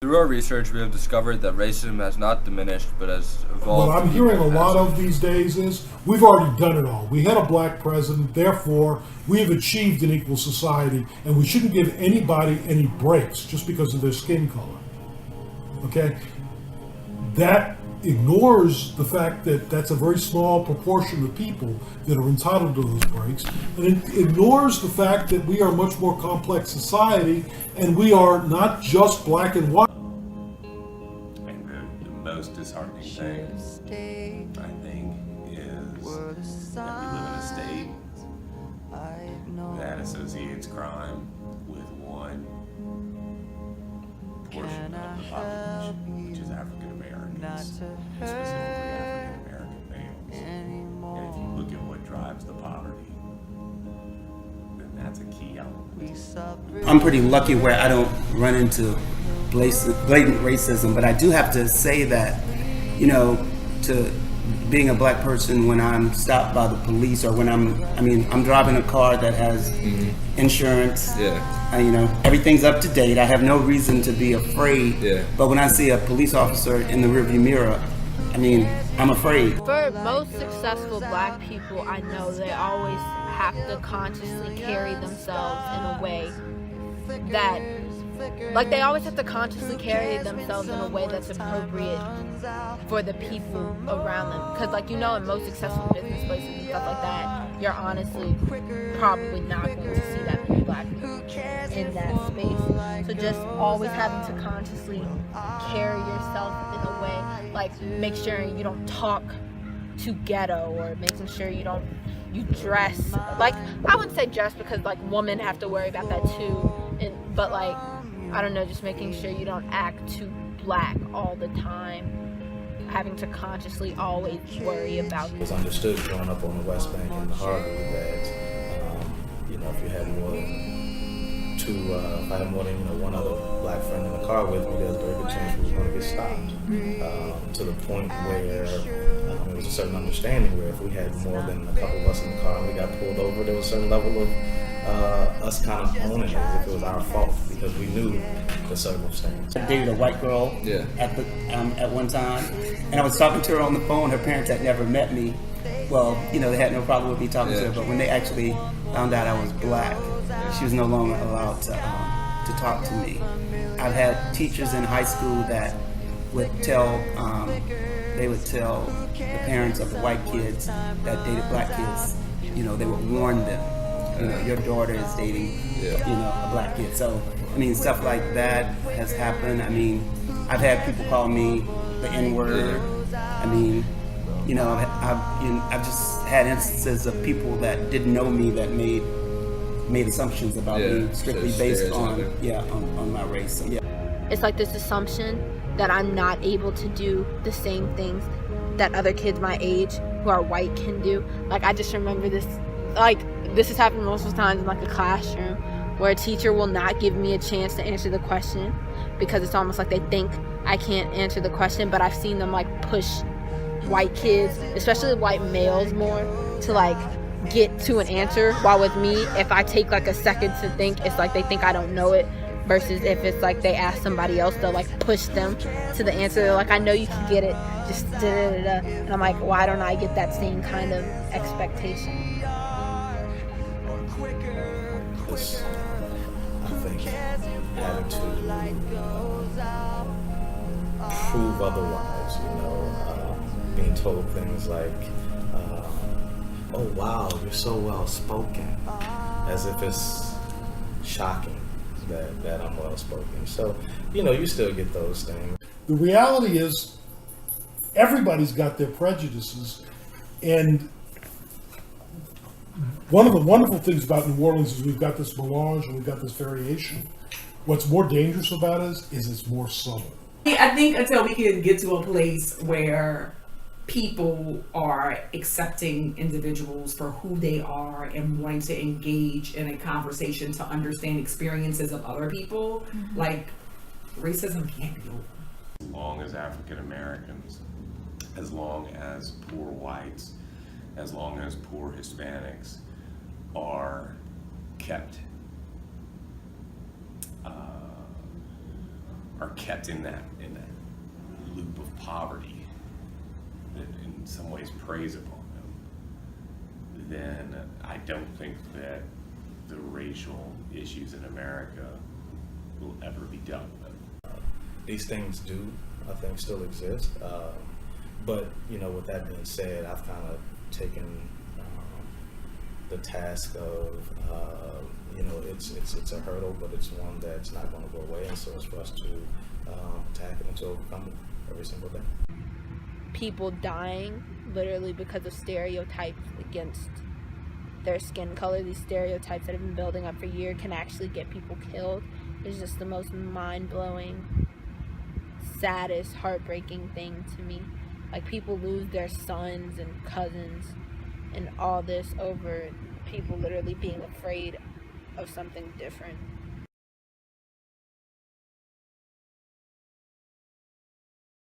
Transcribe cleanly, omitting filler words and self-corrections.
Through our research, we have discovered that racism has not diminished, but has evolved. What I'm hearing a lot of these days is we've already done it all. We had a black president, therefore we have achieved an equal society, and we shouldn't give anybody any breaks just because of their skin color. Okay? That ignores the fact that that's a very small proportion of people that are entitled to those breaks, and it ignores the fact that we are a much more complex society, and we are not just black and white. And the most disheartening thing, I think, is that we live in a state that associates crime with one portion of the population, which is African Americans, and specifically African American males. And if you look at what drives the poverty, then that's a key element. I'm pretty lucky where I don't run into blatant racism, but I do have to say that, to being a black person, when I'm stopped by the police or when I'm driving a car that has insurance, everything's up to date. I have no reason to be afraid. Yeah. But when I see a police officer in the rearview mirror, I'm afraid. For most successful black people I know, they always have to consciously carry themselves in a way that, they always have to consciously carry themselves in a way that's appropriate for the people around them. Because, in most successful business places and stuff like that, you're honestly probably not going to see that many black people in that space. So just always having to consciously carry yourself in a way, make sure you don't talk too ghetto, or making sure you dress, I wouldn't say dress because, women have to worry about that too, but I don't know, just making sure you don't act too black all the time. Having to consciously always worry about It was understood growing up on the West Bank and the Harvard that, if you had more than if I had more than one other black friend in the car with me, there's a very good chance we were going to get stopped. To the point where there was a certain understanding where if we had more than a couple of us in the car and we got pulled over, there was a certain level of us kind of owning it as if it was our fault because we knew the circumstance. I dated a white girl at one time, and I was talking to her on the phone. Her parents had never met me. Well, they had no problem with me talking to her, but when they actually found out I was black, she was no longer allowed to talk to me. I've had teachers in high school that would tell the parents of the white kids that dated black kids, they would warn them, your daughter is dating, a black kid. So, stuff like that has happened. I've had people call me the N-word. I've just had instances of people that didn't know me that made assumptions about me strictly based on my race. So, It's this assumption that I'm not able to do the same things that other kids my age who are white can do. I just remember this, this has happened multiple times in a classroom where a teacher will not give me a chance to answer the question because it's almost like they think I can't answer the question, but I've seen them push white kids, especially white males, more to get to an answer, while with me, if I take a second to think, it's they think I don't know it, versus if it's they ask somebody else, they'll push them to the answer. They're I know you can get it, just da-da-da-da. And I'm why don't I get that same kind of expectation? I think having to prove otherwise, being told things like, oh wow, you're so well spoken, as if it's shocking that I'm well spoken. So, you still get those things. The reality is everybody's got their prejudices, and one of the wonderful things about New Orleans is we've got this melange and we've got this variation. What's more dangerous about it is it's more subtle. I think until we can get to a place where people are accepting individuals for who they are and wanting to engage in a conversation to understand experiences of other people, racism can't be over. As long as African Americans, as long as poor whites, as long as poor Hispanics are kept are kept in that loop of poverty that in some ways preys upon them, then I don't think that the racial issues in America will ever be dealt with. These things do, I think, still exist. But, you know, with that being said, I've kind of taken the task of, you know, it's a hurdle, but it's one that's not going to go away. And so it's for us to tackle and to overcome it every single day. People dying literally because of stereotypes against their skin color, these stereotypes that have been building up for years, can actually get people killed. It's just the most mind-blowing, saddest, heartbreaking thing to me. Like, people lose their sons and cousins and all this over people literally being afraid of something different.